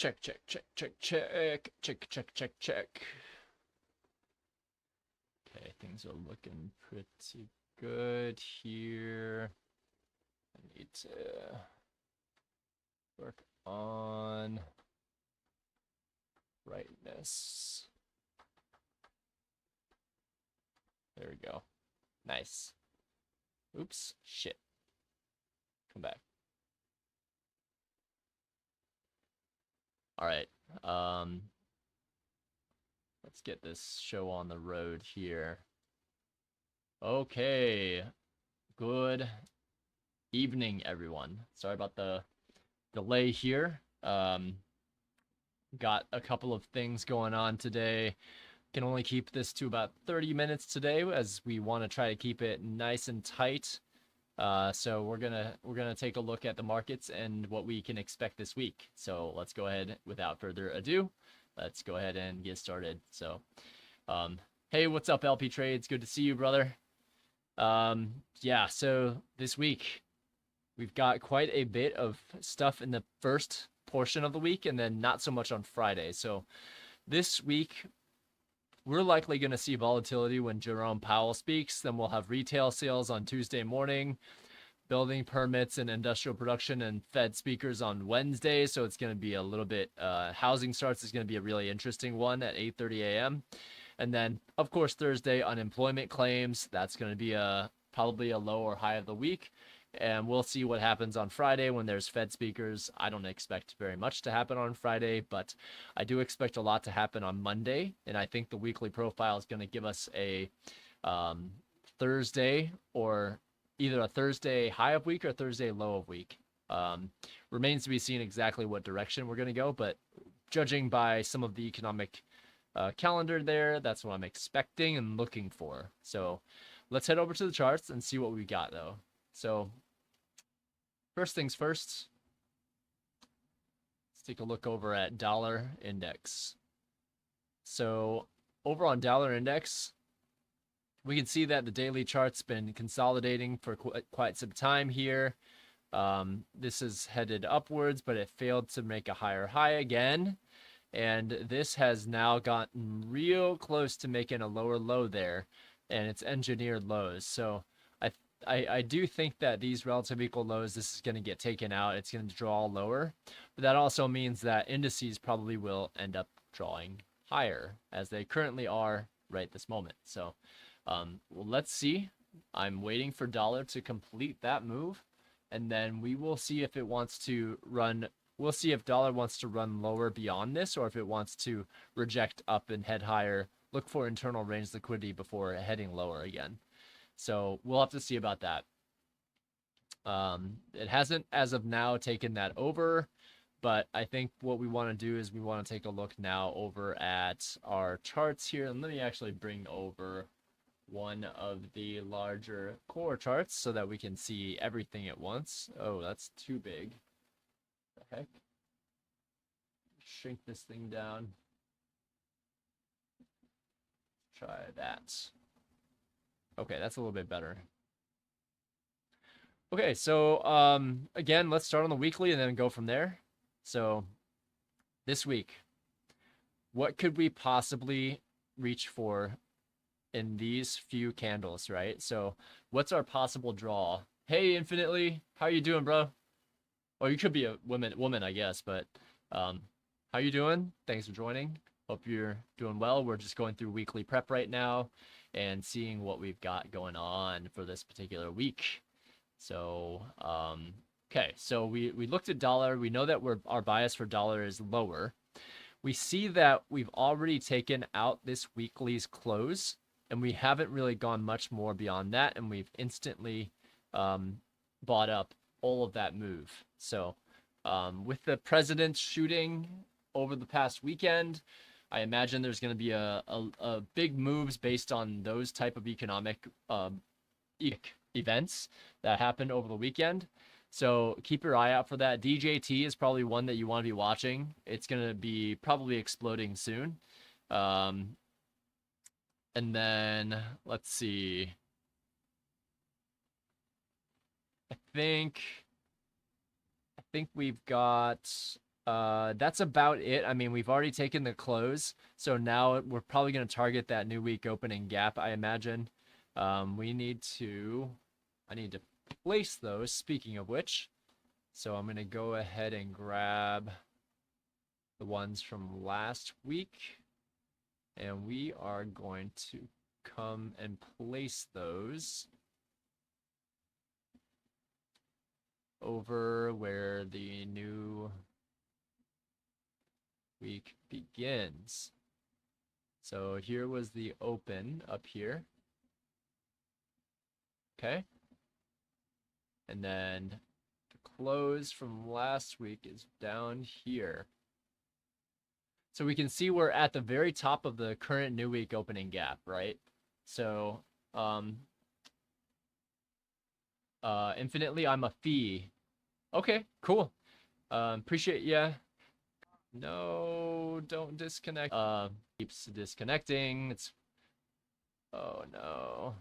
Check, check, check, check, check, check, check, check, check. Okay, things are looking pretty good here. I need to work on brightness. There we go. Nice. Oops, shit. Come back. All right. Let's get this show on the road here. Okay. Good evening, everyone. Sorry about the delay here. Got a couple of things going on today. Can only keep this to about 30 minutes today, as we want to try to keep it nice and tight. So we're gonna take a look at the markets and what we can expect this week. So let's go ahead, without further ado, let's go ahead and get started. So, hey, what's up, LP Trades? Good to see you, brother. Yeah, so this week we've got quite a bit of stuff in the first portion of the week, and then not so much on Friday. So this week we're likely going to see volatility when Jerome Powell speaks. Then we'll have retail sales on Tuesday morning, building permits and industrial production, and Fed speakers on Wednesday. So it's going to be a little bit, housing starts is going to be a really interesting one at 8:30 a.m. And then, of course, Thursday, unemployment claims. That's going to be probably a low or high of the week. And we'll see what happens on Friday when there's Fed speakers. I don't expect very much to happen on Friday, but I do expect a lot to happen on Monday. And I think the weekly profile is going to give us a Thursday, or either a Thursday high of week or Thursday low of week. Remains to be seen exactly what direction we're going to go, but judging by some of the economic calendar there, that's what I'm expecting and looking for. So let's head over to the charts and see what we got, though. So first things first, let's take a look over at dollar index. So over on dollar index, we can see that the daily chart's been consolidating for quite some time here. This is headed upwards, but it failed to make a higher high again. And this has now gotten real close to making a lower low there, and it's engineered lows. So I do think that these relative equal lows, this is going to get taken out. It's going to draw lower, but that also means that indices probably will end up drawing higher, as they currently are right this moment. So well, let's see. I'm waiting for dollar to complete that move, and then we will see if it wants to run. We'll see if dollar wants to run lower beyond this, or if it wants to reject up and head higher, look for internal range liquidity before heading lower again. So we'll have to see about that. It hasn't, as of now, taken that over, but I think what we want to do is we want to take a look now over at our charts here. And let me actually bring over one of the larger core charts so that we can see everything at once. Oh, that's too big. What the heck? Shrink this thing down. Try that. Okay, that's a little bit better. Okay, so again, let's start on the weekly and then go from there. So this week, what could we possibly reach for in these few candles, right? So what's our possible draw? Hey, Infinitely, how you doing, bro? Or you could be a woman, I guess, but how you doing? Thanks for joining. Hope you're doing well. We're just going through weekly prep right now and seeing what we've got going on for this particular week. So, okay, so we looked at dollar. We know that our bias for dollar is lower. We see that we've already taken out this weekly's close, and we haven't really gone much more beyond that, and we've instantly bought up all of that move. So with the president shooting over the past weekend, I imagine there's going to be a big moves based on those type of economic events that happened over the weekend. So keep your eye out for that. DJT is probably one that you want to be watching. It's going to be probably exploding soon. And then let's see. I think we've got That's about it. I mean, we've already taken the close, so now we're probably going to target that new week opening gap, I imagine. We need to, I need to place those, speaking of which. So I'm going to go ahead and grab the ones from last week, and we are going to come and place those over where the new week begins. So here was the open up here. Okay. And then the close from last week is down here. So we can see we're at the very top of the current new week opening gap, right? So infinitely, I'm a fee. Okay, cool. Appreciate ya. No, don't disconnect. Keeps disconnecting. It's, oh no.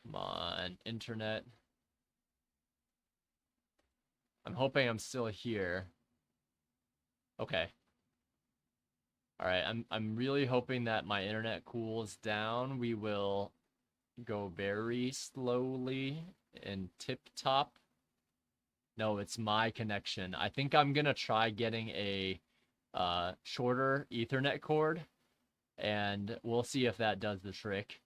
Come on, internet. I'm hoping I'm still here. Okay. All right, I'm really hoping that my internet cools down. We will go very slowly and tip-top. No, it's my connection. I think I'm gonna try getting a shorter Ethernet cord, and we'll see if that does the trick.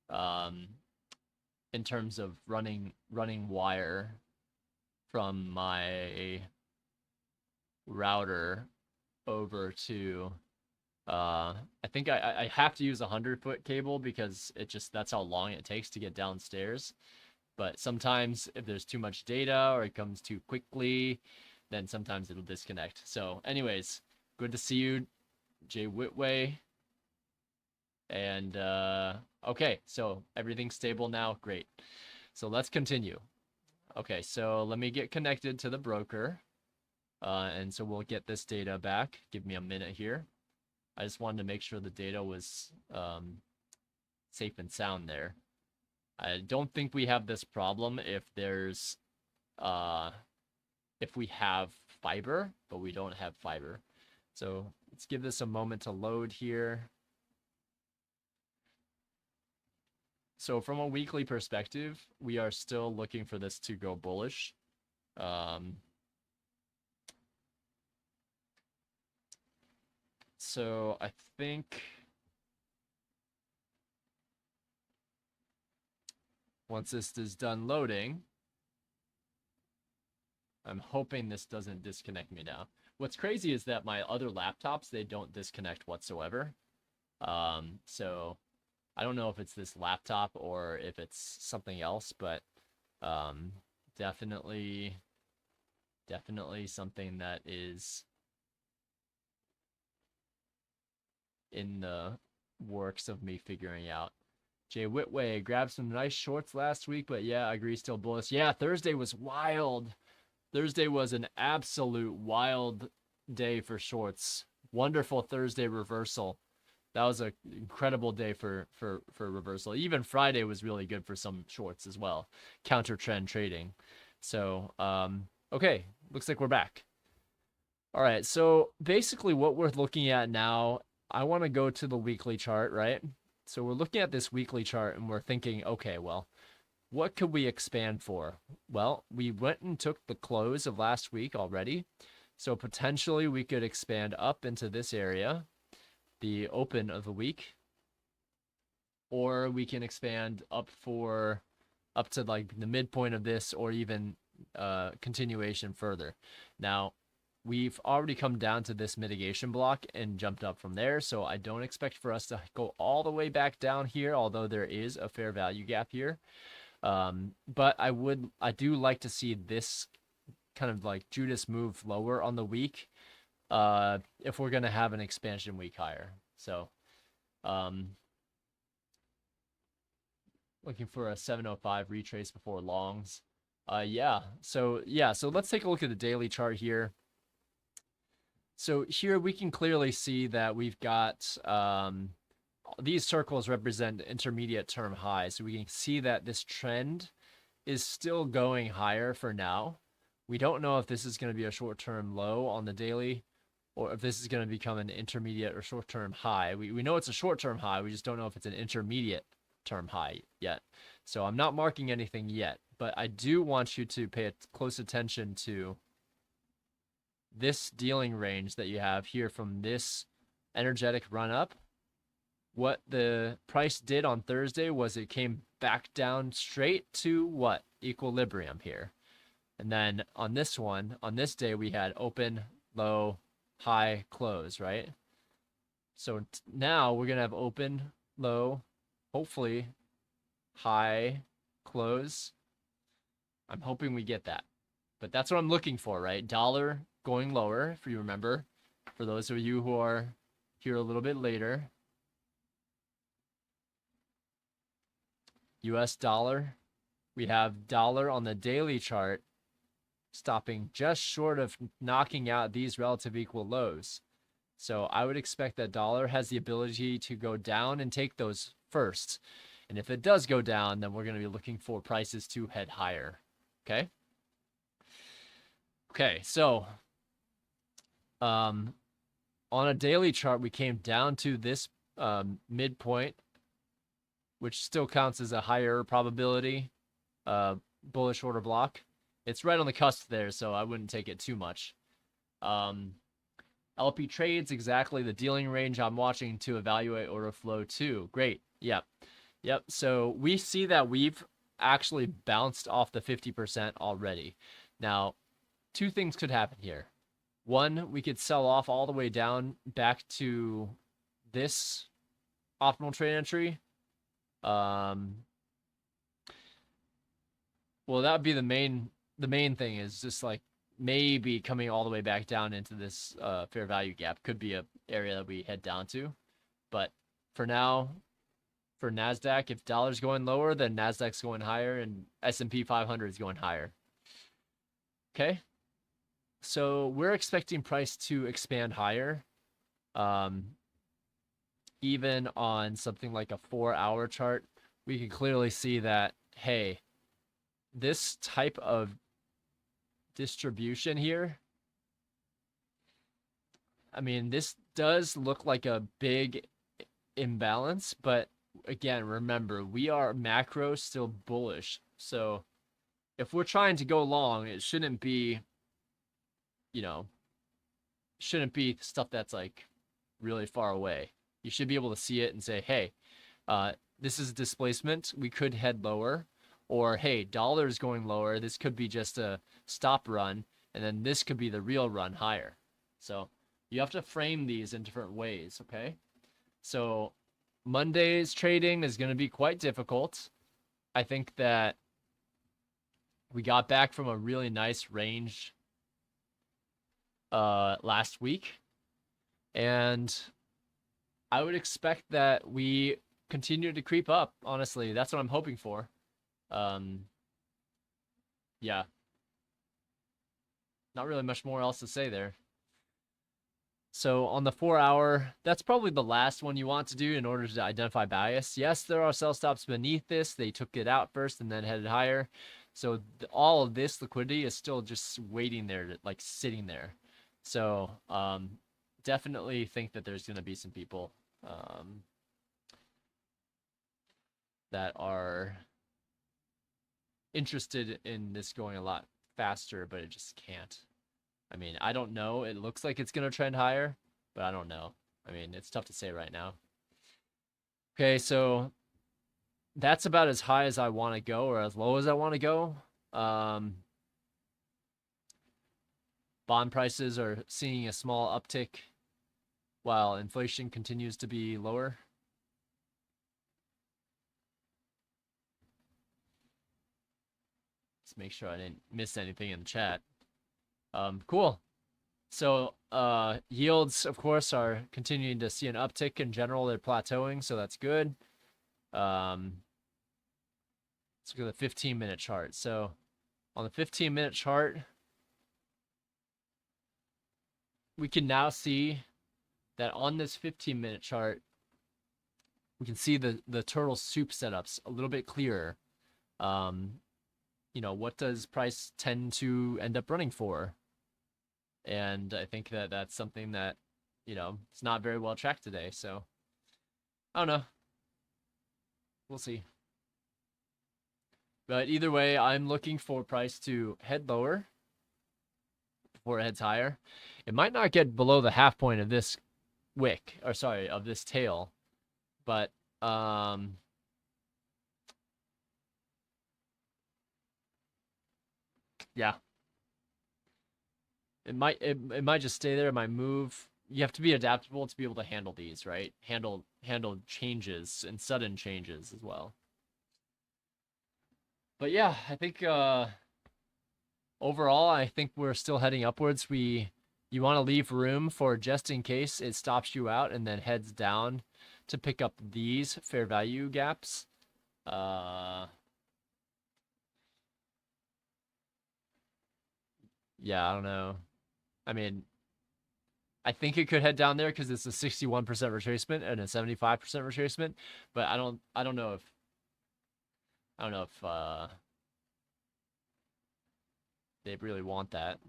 In terms of running wire from my router over to I think I have to use a 100-foot cable because that's how long it takes to get downstairs. But sometimes if there's too much data or it comes too quickly, then sometimes it'll disconnect. So anyways, good to see you, Jay Whitway. And okay, so everything's stable now. Great. So let's continue. Okay, so let me get connected to the broker. And so we'll get this data back. Give me a minute here. I just wanted to make sure the data was safe and sound there. I don't think we have this problem if there's if we have fiber, but we don't have fiber. So let's give this a moment to load here. So from a weekly perspective, we are still looking for this to go bullish. So I think once this is done loading, I'm hoping this doesn't disconnect me now. What's crazy is that my other laptops, they don't disconnect whatsoever. So I don't know if it's this laptop or if it's something else, but definitely something that is in the works of me figuring out. Jay Whitway grabbed some nice shorts last week, but yeah, I agree, still bullish. Yeah, Thursday was wild. Thursday was an absolute wild day for shorts. Wonderful Thursday reversal. That was an incredible day for reversal. Even Friday was really good for some shorts as well. Counter trend trading. So, okay, looks like we're back. All right, so basically what we're looking at now, I want to go to the weekly chart, right? So we're looking at this weekly chart and we're thinking, okay, well, what could we expand for? Well, we went and took the close of last week already. So potentially we could expand up into this area, the open of the week, or we can expand up to like the midpoint of this, or even continuation further. Now, we've already come down to this mitigation block and jumped up from there, so I don't expect for us to go all the way back down here, although there is a fair value gap here. But I do like to see this kind of like Judas move lower on the week if we're going to have an expansion week higher. So looking for a 705 retrace before longs. So let's take a look at the daily chart here. So here we can clearly see that we've got these circles represent intermediate term highs. So we can see that this trend is still going higher for now. We don't know if this is going to be a short-term low on the daily, or if this is going to become an intermediate or short-term high. We know it's a short-term high. We just don't know if it's an intermediate term high yet. So I'm not marking anything yet, but I do want you to pay close attention to this dealing range that you have here from this energetic run up. What the price did on Thursday was it came back down straight to what? Equilibrium here. And then on this one, on this day, we had open, low, high, close, right? So now we're going to have open, low, hopefully high, close. I'm hoping we get that. But that's what I'm looking for, right? Dollar going lower, if you remember. For those of you who are here a little bit later. US dollar. We have dollar on the daily chart stopping just short of knocking out these relative equal lows. So I would expect that dollar has the ability to go down and take those first. And if it does go down, then we're going to be looking for prices to head higher. Okay? Okay, so on a daily chart, we came down to this midpoint, which still counts as a higher probability bullish order block. It's right on the cusp there, so I wouldn't take it too much. LP trades, exactly the dealing range I'm watching to evaluate order flow too. Great. Yep. So we see that we've actually bounced off the 50% already. Now, two things could happen here. One, we could sell off all the way down back to this optimal trade entry. Well, that would be the main thing, is just like maybe coming all the way back down into this fair value gap. Could be a area that we head down to. But for now, for NASDAQ, if dollar's going lower, then NASDAQ's going higher and S&P 500 is going higher. Okay. So we're expecting price to expand higher. Even on something like a 4-hour chart, we can clearly see that, hey, this type of distribution here, I mean, this does look like a big imbalance, but again, remember, we are macro still bullish. So if we're trying to go long, it shouldn't be, shouldn't be stuff that's like really far away. You should be able to see it and say, hey, this is displacement. We could head lower. Or, hey, dollar's going lower. This could be just a stop run. And then this could be the real run higher. So you have to frame these in different ways, okay? So Monday's trading is going to be quite difficult. I think that we got back from a really nice range last week. And I would expect that we continue to creep up, honestly. That's what I'm hoping for. Yeah. Not really much more else to say there. So on the 4-hour, that's probably the last one you want to do in order to identify bias. Yes, there are sell stops beneath this. They took it out first and then headed higher. So all of this liquidity is still just waiting there, like sitting there. So definitely think that there's going to be some people that are interested in this going a lot faster, but it just can't. I mean, I don't know. It looks like it's going to trend higher, but I don't know. I mean, it's tough to say right now. Okay, so that's about as high as I want to go, or as low as I want to go. Bond prices are seeing a small uptick while inflation continues to be lower. Let's make sure I didn't miss anything in the chat. Cool. So yields, of course, are continuing to see an uptick. In general, they're plateauing, so that's good. Let's look at the 15-minute chart. So on the 15-minute chart, we can now see that on this 15-minute chart, we can see the turtle soup setups a little bit clearer. what does price tend to end up running for? And I think that that's something that, it's not very well tracked today. So I don't know. We'll see. But either way, I'm looking for price to head lower before it heads higher. It might not get below the half point of this wick, or sorry, of this tail, but yeah, it might just stay there. It might move. You have to be adaptable to be able to handle these, right? Handle changes and sudden changes as well. But yeah, I think overall, I think we're still heading upwards. You want to leave room for just in case it stops you out and then heads down to pick up these fair value gaps. Yeah, I don't know. I mean, I think it could head down there because it's a 61% retracement and a 75% retracement, but I don't know if they really want that.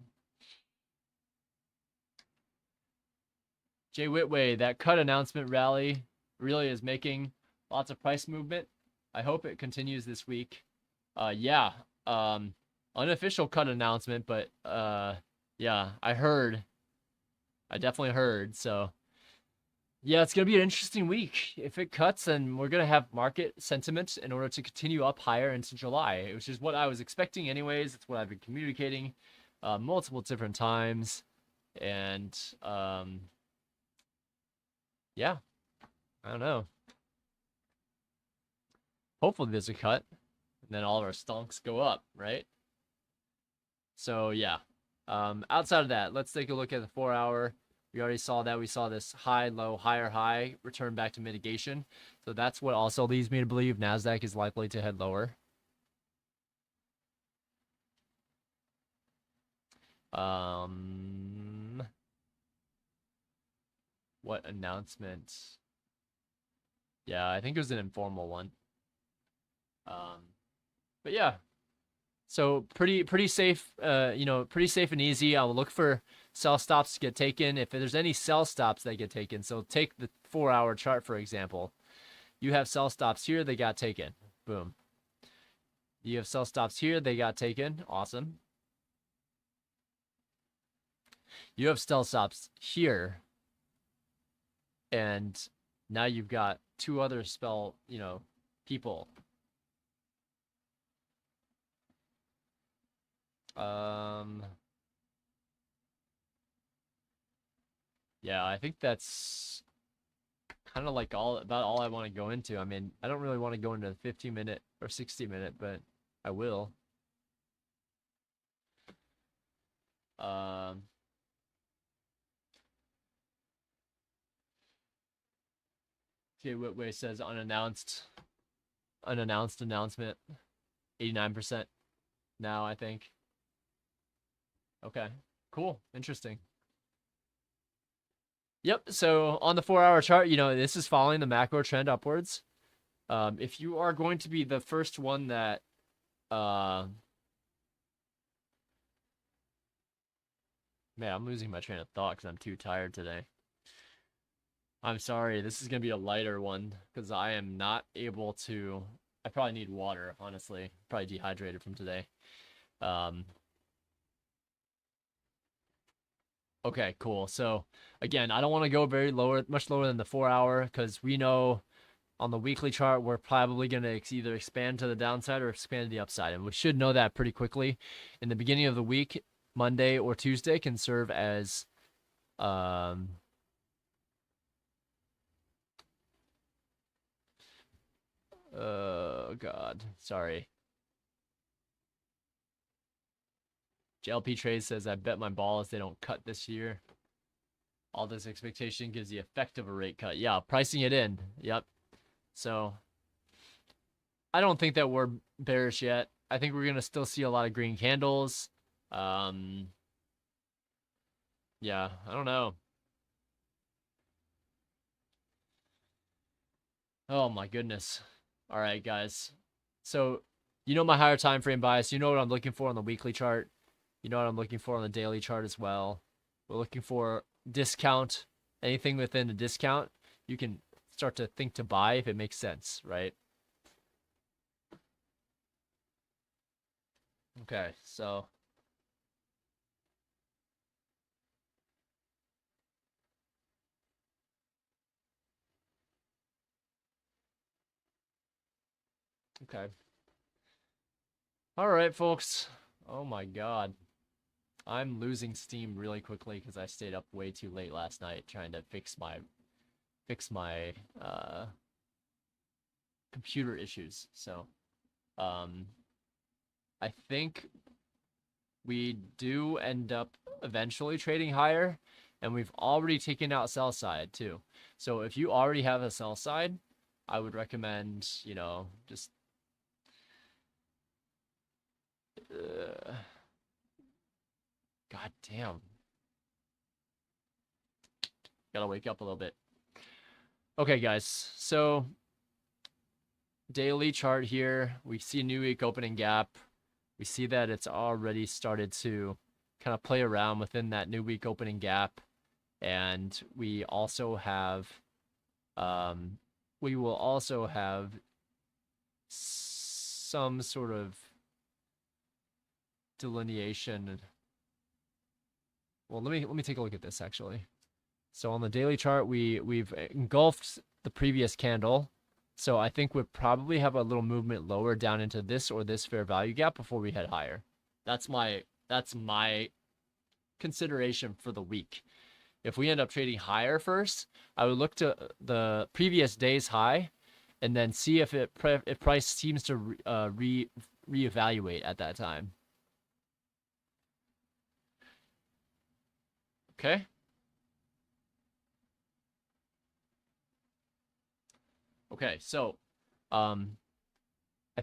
Jay Whitway, that cut announcement rally really is making lots of price movement. I hope it continues this week. Yeah, unofficial cut announcement, but yeah, I definitely heard. So yeah, it's gonna be an interesting week. If it cuts, then we're gonna have market sentiment in order to continue up higher into July, which is what I was expecting anyways. It's what I've been communicating multiple different times, and yeah, I don't know. Hopefully there's a cut, and then all of our stonks go up, right? So yeah. Outside of that, let's take a look at the 4-hour. We already saw that. We saw this high, low, higher, high return back to mitigation. So that's what also leads me to believe NASDAQ is likely to head lower. What announcement? Yeah, I think it was an informal one. But yeah, so pretty safe. Pretty safe and easy. I'll look for sell stops to get taken. If there's any sell stops that get taken, so take the 4-hour chart for example. You have sell stops here, they got taken. Boom. You have sell stops here, they got taken. Awesome. You have sell stops here, and now you've got two other people. Yeah, I think that's kind of like all I want to go into. I mean, I don't really want to go into the 15-minute or 60-minute, but I will. Jay Whitway says unannounced announcement. 89% now, I think. Okay, cool, interesting. Yep, so on the 4-hour chart, this is following the macro trend upwards. If you are going to be the first one that man, I'm losing my train of thought because I'm too tired today. I'm sorry, this is gonna be a lighter one because I am not able to. I probably need water, honestly. Probably dehydrated from today. Okay, cool. So again, I don't want to go much lower than the 4-hour because we know on the weekly chart we're probably going to either expand to the downside or expand to the upside, and we should know that pretty quickly. In the beginning of the week, Monday or Tuesday can serve as oh god, sorry. JLP Trade says, I bet my balls they don't cut this year. All this expectation gives the effect of a rate cut. Yeah, pricing it in. Yep. So I don't think that we're bearish yet. I think we're going to still see a lot of green candles. Yeah, I don't know. Oh my goodness. All right, guys. So You know my higher time frame bias. You know what I'm looking for on the weekly chart. You know what I'm looking for on the daily chart as well. We're looking for discount. Anything within a discount, you can start to think to buy if it makes sense, right? Okay, so okay. All right, folks. Oh my God. I'm losing steam really quickly because I stayed up way too late last night trying to fix my computer issues. So, I think we do end up eventually trading higher, and we've already taken out sell side too. So if you already have a sell side, I would recommend, just God damn. Gotta wake up a little bit. Okay, guys. So daily chart here. We see a new week opening gap. We see that it's already started to kind of play around within that new week opening gap. And we also have, we will also have some sort of delineation. Well, let me take a look at this actually. So on the daily chart, we've engulfed the previous candle. So I think we'll probably have a little movement lower down into this or this fair value gap before we head higher. That's my consideration for the week. If we end up trading higher first, I would look to the previous day's high and then see if price seems to reevaluate at that time. Okay. Okay, so I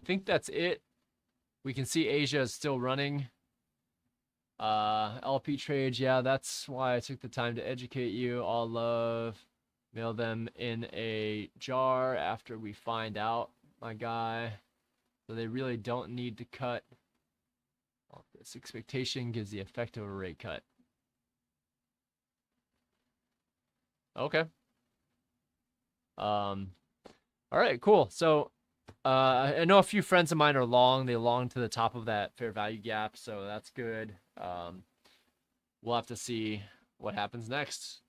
think that's it. We can see Asia is still running. LP trades, yeah, that's why I took the time to educate you. All love. Mail them in a jar after we find out, my guy. So they really don't need to cut. This expectation gives the effect of a rate cut. Okay. All right, cool. So I know a few friends of mine are long. They long to the top of that fair value gap, so that's good. We'll have to see what happens next.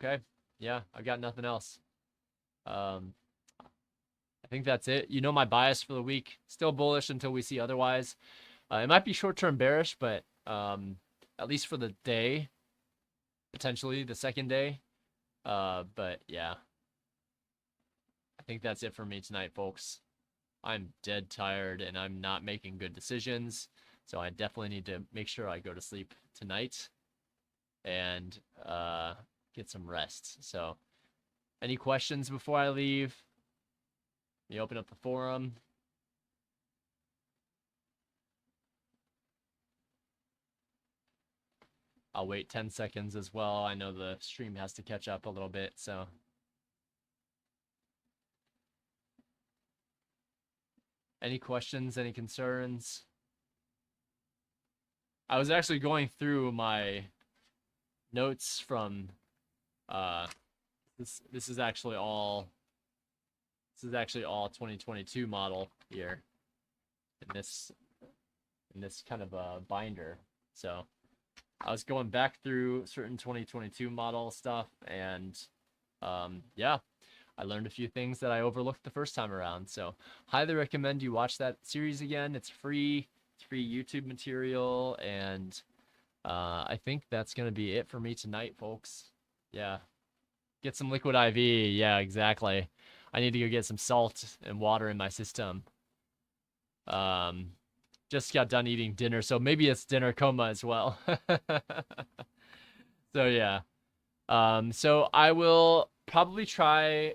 Okay. Yeah, I've got nothing else. I think that's it. You know my bias for the week. Still bullish until we see otherwise. It might be short-term bearish, but at least for the day, potentially the second day. But yeah, I think that's it for me tonight, folks. I'm dead tired and I'm not making good decisions. So I definitely need to make sure I go to sleep tonight and get some rest. So any questions before I leave? Let me open up the forum. I'll wait 10 seconds as well. I know the stream has to catch up a little bit, so. Any questions, any concerns? I was actually going through my notes from this is actually all 2022 model here in this kind of a binder. So I was going back through certain 2022 model stuff, and yeah, I learned a few things that I overlooked the first time around. So highly recommend you watch that series again. It's free YouTube material, and I think that's gonna be it for me tonight, folks. Yeah, get some liquid IV. Yeah, exactly. I need to go get some salt and water in my system. Just got done eating dinner, so maybe it's dinner coma as well. So yeah. So I will probably try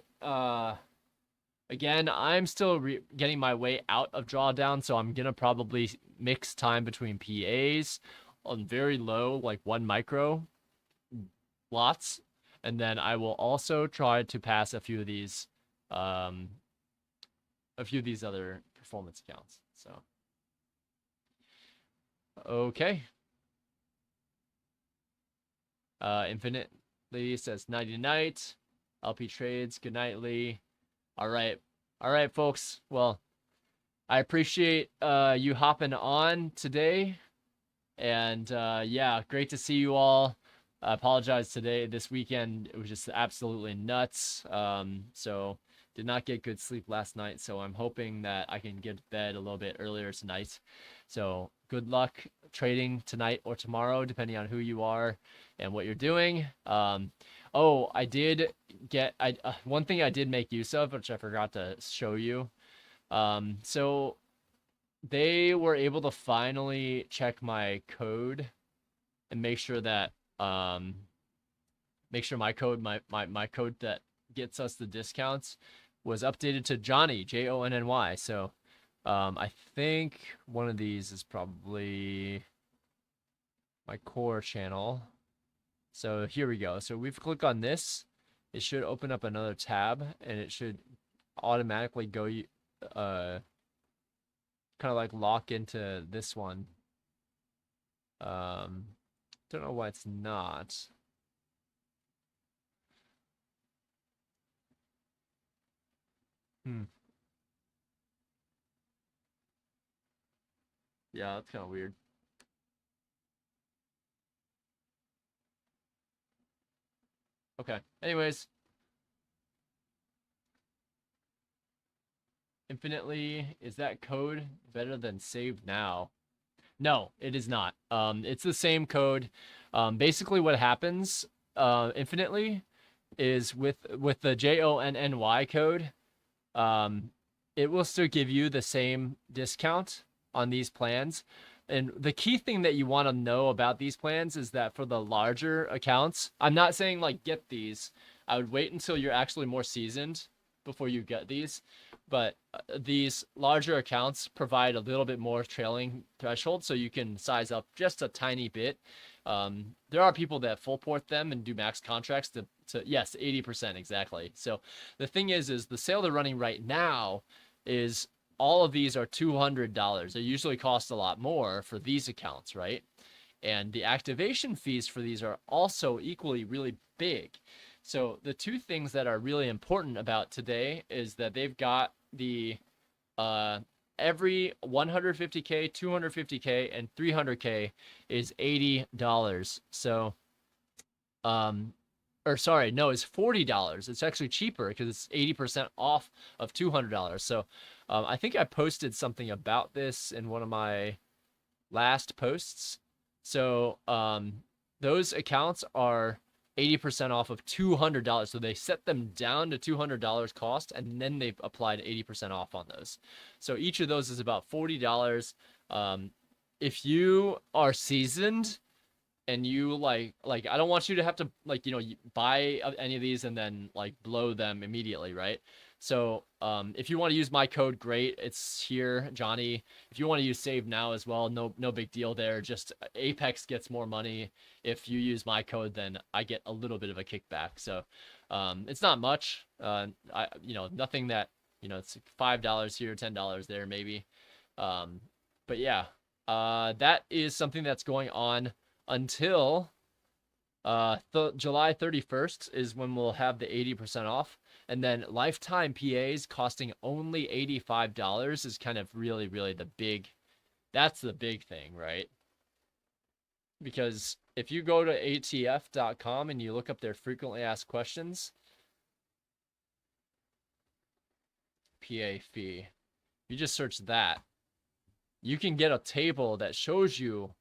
again. I'm still getting my way out of drawdown, so I'm gonna probably mix time between PAs on very low, like 1 micro, lots, and then I will also try to pass a few of these other performance accounts. So okay. Infinitely says nighty night. LP trades, good night, Lee. All right, folks. Well, I appreciate you hopping on today, and yeah, great to see you all. I apologize today. This weekend it was just absolutely nuts. So did not get good sleep last night. So I'm hoping that I can get to bed a little bit earlier tonight. So good luck trading tonight or tomorrow, depending on who you are and what you're doing. Oh, I did get one thing I did make use of, which I forgot to show you. So they were able to finally check my code and make sure that my code my code that gets us the discounts was updated to Johnny, Jonny. So I think one of these is probably my core channel. So here we go. So we've clicked on this. It should open up another tab, and it should automatically go kind of like lock into this one. Don't know why it's not. Yeah, that's kind of weird. Okay. Anyways. Infinitely, is that code better than save now? No, it is not. It's the same code. Basically what happens, infinitely, is with the JONNY code, it will still give you the same discount on these plans. And the key thing that you want to know about these plans is that for the larger accounts, I'm not saying like get these. I would wait until you're actually more seasoned before you get these. But these larger accounts provide a little bit more trailing threshold, so you can size up just a tiny bit. There are people that full port them and do max contracts to yes, 80% exactly. So the thing is the sale they're running right now is all of these are $200. They usually cost a lot more for these accounts, right? And the activation fees for these are also equally really big. So the two things that are really important about today is that they've got the every 150K, 250K, and 300K is $80. So, or sorry, no, it's $40. It's actually cheaper because it's 80% off of $200. So, I think I posted something about this in one of my last posts. So, those accounts are 80% off of $200. So they set them down to $200 cost, and then they've applied 80% off on those. So each of those is about $40. If you are seasoned and you like I don't want you to have to buy any of these and then like blow them immediately, right? So if you want to use my code, great, it's here, Johnny. If you want to use save now as well, no big deal there. Just Apex gets more money if you use my code, then I get a little bit of a kickback. So it's not much. Nothing that it's $5 here, $10 there maybe. But yeah, that is something that's going on until July 31st is when we'll have the 80% off. And then lifetime PAs costing only $85 is kind of really, really that's the big thing, right? Because if you go to atf.com and you look up their frequently asked questions, PA fee, you just search that, you can get a table that shows you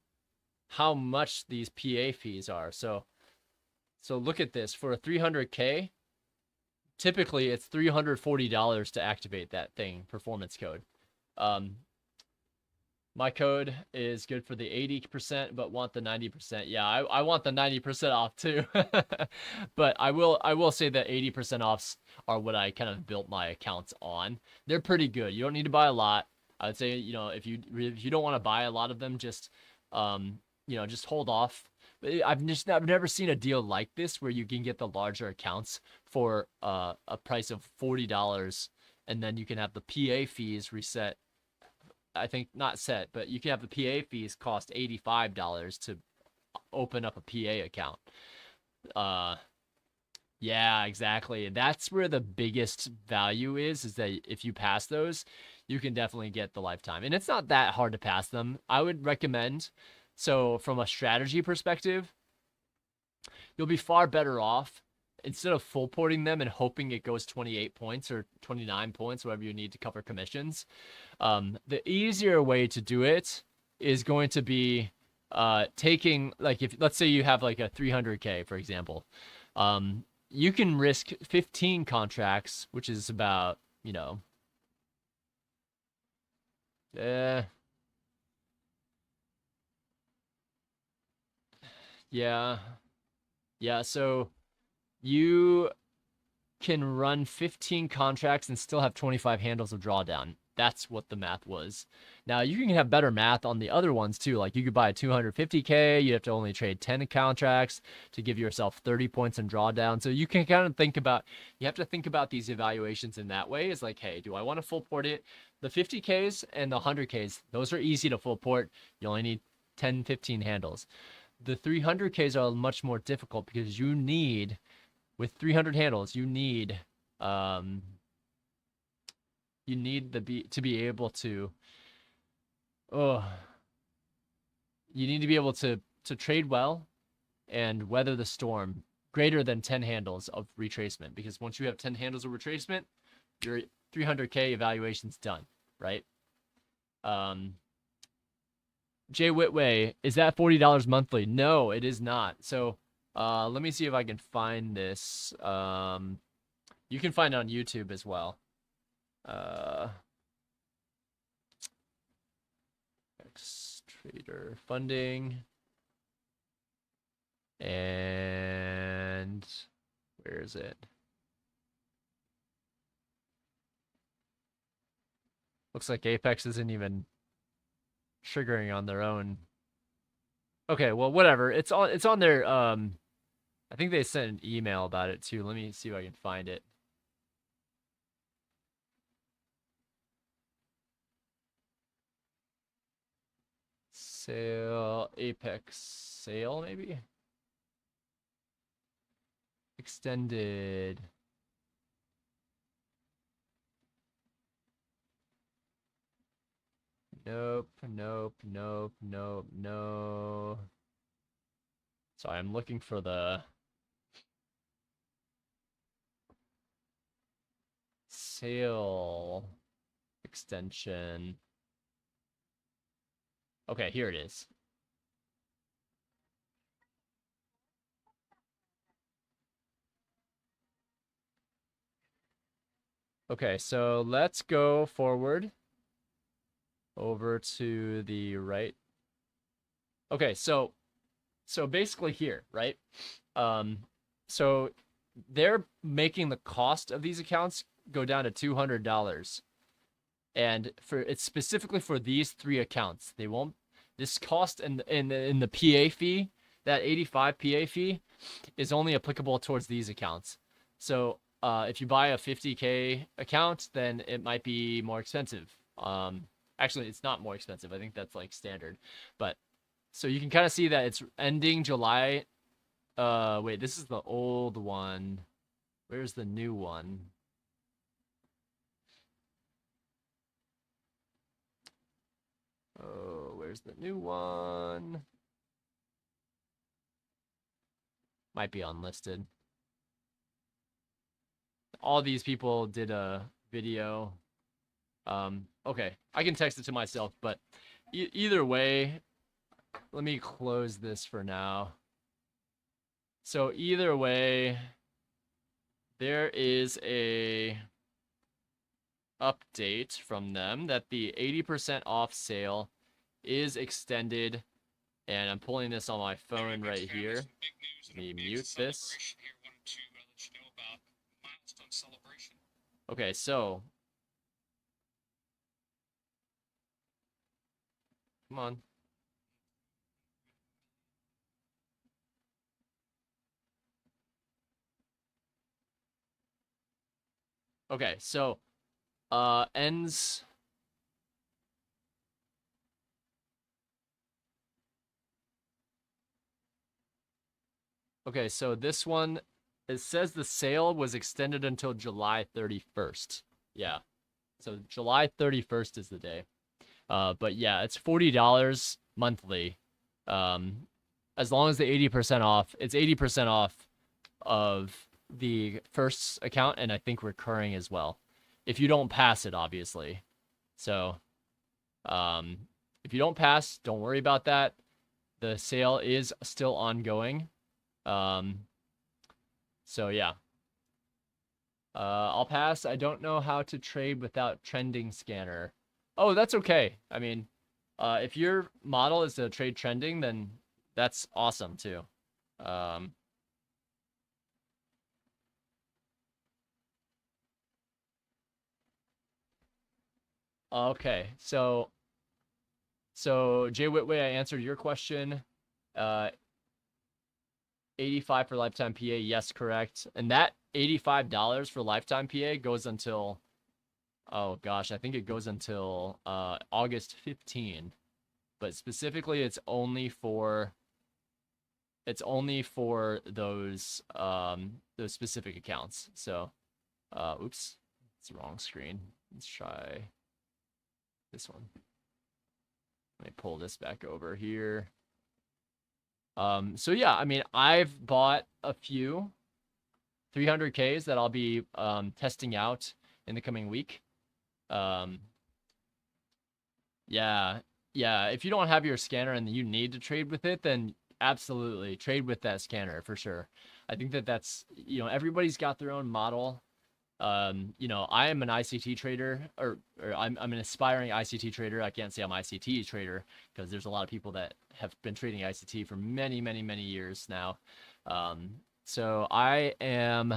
how much these PA fees are. So look at this. For a 300K, typically it's $340 to activate that thing, performance code. My code is good for the 80%, but want the 90%. Yeah, I want the 90% off too. But I will say that 80% offs are what I kind of built my accounts on. They're pretty good. You don't need to buy a lot. I would say, if you don't want to buy a lot of them, just just hold off I've never seen a deal like this where you can get the larger accounts for a price of $40, and then you can have the PA fees reset. I think not set, but you can have the PA fees cost $85 to open up a PA account. Uh, yeah, exactly. That's where the biggest value is that if you pass those, you can definitely get the lifetime. And it's not that hard to pass them. I would recommend, so from a strategy perspective, you'll be far better off instead of full porting them and hoping it goes 28 points or 29 points, whatever you need to cover commissions. The easier way to do it is going to be taking, like, if let's say you have like a 300K, for example. You can risk 15 contracts, which is about, eh, yeah, yeah. So you can run 15 contracts and still have 25 handles of drawdown. That's what the math was. Now you can have better math on the other ones too. Like you could buy a 250K, you have to only trade 10 contracts to give yourself 30 points in drawdown. So you can kind of you have to think about these evaluations in that way. Is like, hey, do I want to full port it? The 50Ks and the 100Ks, those are easy to full port. You only need 10, 15 handles. The 300Ks are much more difficult because with 300 handles, you need to be able to oh you need to be able to trade well and weather the storm greater than 10 handles of retracement, because once you have 10 handles of retracement, your 300K evaluation's done, right? Jay Whitway, is that $40 monthly? No, it is not. So let me see if I can find this. You can find it on YouTube as well. X trader funding, and where is it? Looks like Apex isn't even triggering on their own. Okay, well, whatever. It's on their I think they sent an email about it too. Let me see if I can find it. Sale, Apex sale, maybe? Extended. Nope, nope, nope, nope, no. Sorry, I'm looking for the sale extension. Okay, here it is. Okay, so let's go forward over to the right. Okay, so basically here, right? So they're making the cost of these accounts go down to $200. And it's specifically for these 3 accounts. They won't, this cost in the PA fee, that 85 PA fee is only applicable towards these accounts. So if you buy a 50K account, then it might be more expensive. Actually, it's not more expensive. I think that's like standard. But so you can kind of see that it's ending July. Wait, this is the old one. Where's the new one? Oh, where's the new one? Might be unlisted. All these people did a video. Okay, I can text it to myself, but either way, let me close this for now. So either way, there is a update from them that the 80% off sale is extended, and I'm pulling this on my phone right here. Let me mute this. Okay, so come on. Okay, so ends. Okay, so this one, it says the sale was extended until July 31st. Yeah. So July 31st is the day. But yeah, it's $40 monthly. Um, as long as the 80% off, it's 80% off of the first account, and I think recurring as well. If you don't pass it, obviously. So, um, if you don't pass, don't worry about that. The sale is still ongoing. Um, so yeah. I'll pass. I don't know how to trade without trending scanner. Oh, that's okay. I mean, if your model is to trade trending, then that's awesome too. Um, okay, so Jay Whitway, I answered your question. Uh, 85 for lifetime PA, yes, correct. And that $85 for lifetime PA goes until, oh gosh, I think it goes until August 15. But specifically, it's only for those specific accounts. So, oops, it's the wrong screen. Let's try this one. Let me pull this back over here. So yeah, I mean, I've bought a few 300Ks that I'll be testing out in the coming week. Yeah, yeah. If you don't have your scanner and you need to trade with it, then absolutely trade with that scanner for sure. I think that's, everybody's got their own model. I am an ICT trader, or I'm an aspiring ICT trader. I can't say I'm ICT trader because there's a lot of people that have been trading ICT for many, many, many years now. So I'm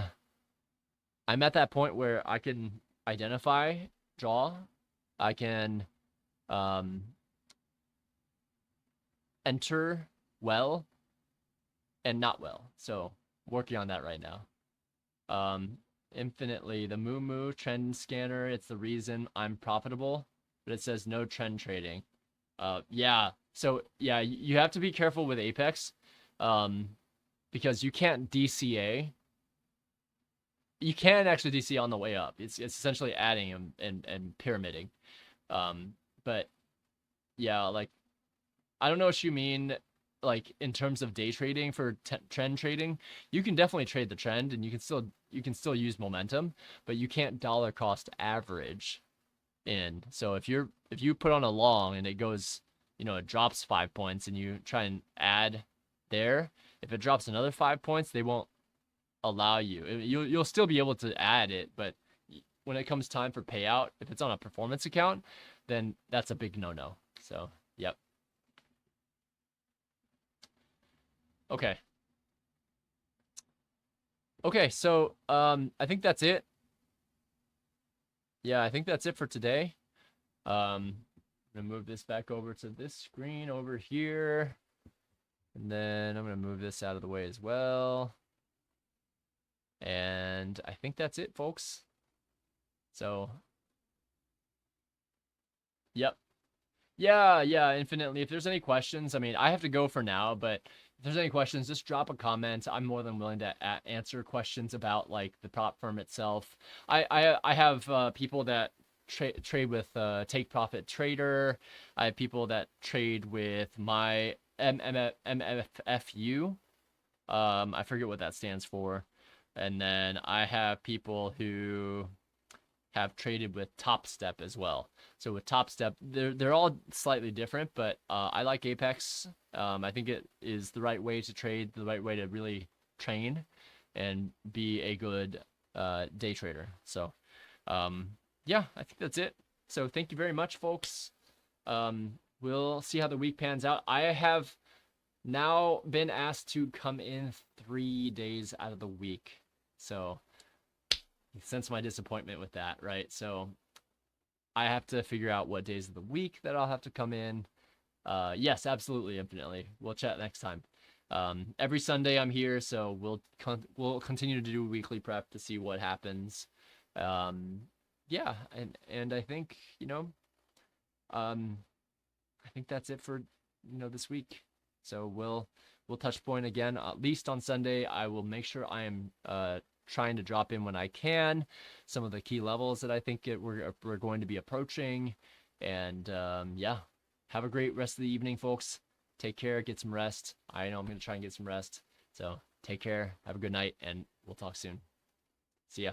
at that point where I can identify, draw, I can um, enter well and not well. So working on that right now. Infinitely, the Moo trend scanner, it's the reason I'm profitable, but it says no trend trading. Yeah. So yeah, you have to be careful with Apex, because you can't DCA. You can actually DCA on the way up. It's essentially adding and pyramiding. But yeah, like I don't know what you mean, like in terms of day trading for trend trading. You can definitely trade the trend, and you can still use momentum, but you can't dollar cost average in. So if you put on a long and it goes, it drops 5 points, and you try and add there, if it drops another 5 points, they won't allow you. You'll still be able to add it, but when it comes time for payout, if it's on a performance account, then that's a big no-no. So, yep. Okay. Okay, so I think that's it. Yeah, I think that's it for today. I'm gonna move this back over to this screen over here. And then I'm gonna move this out of the way as well. And I think that's it, folks. So, yep. Yeah, infinitely. If there's any questions, I mean, I have to go for now, but if there's any questions, just drop a comment. I'm more than willing to answer questions about like the prop firm itself. I have people that trade with Take Profit Trader. I have people that trade with my MFFU. I forget what that stands for. And then I have people who have traded with Top Step as well. So with Top Step, they're all slightly different, but I like Apex. I think it is the right way to trade, the right way to really train and be a good day trader. So yeah, I think that's it. So thank you very much, folks. We'll see how the week pans out. I have now been asked to come in 3 days out of the week. So sense my disappointment with that, right? So I have to figure out what days of the week that I'll have to come in. Yes, absolutely, infinitely. We'll chat next time. Every Sunday I'm here, so we'll continue to do weekly prep to see what happens. Yeah, and I think, um, I think that's it for, this week. So we'll touch point again at least on Sunday. I will make sure I am trying to drop in when I can some of the key levels that I think we're going to be approaching. And yeah, have a great rest of the evening, folks. Take care, get some rest. I know I'm going to try and get some rest. So take care, have a good night, and we'll talk soon. See ya.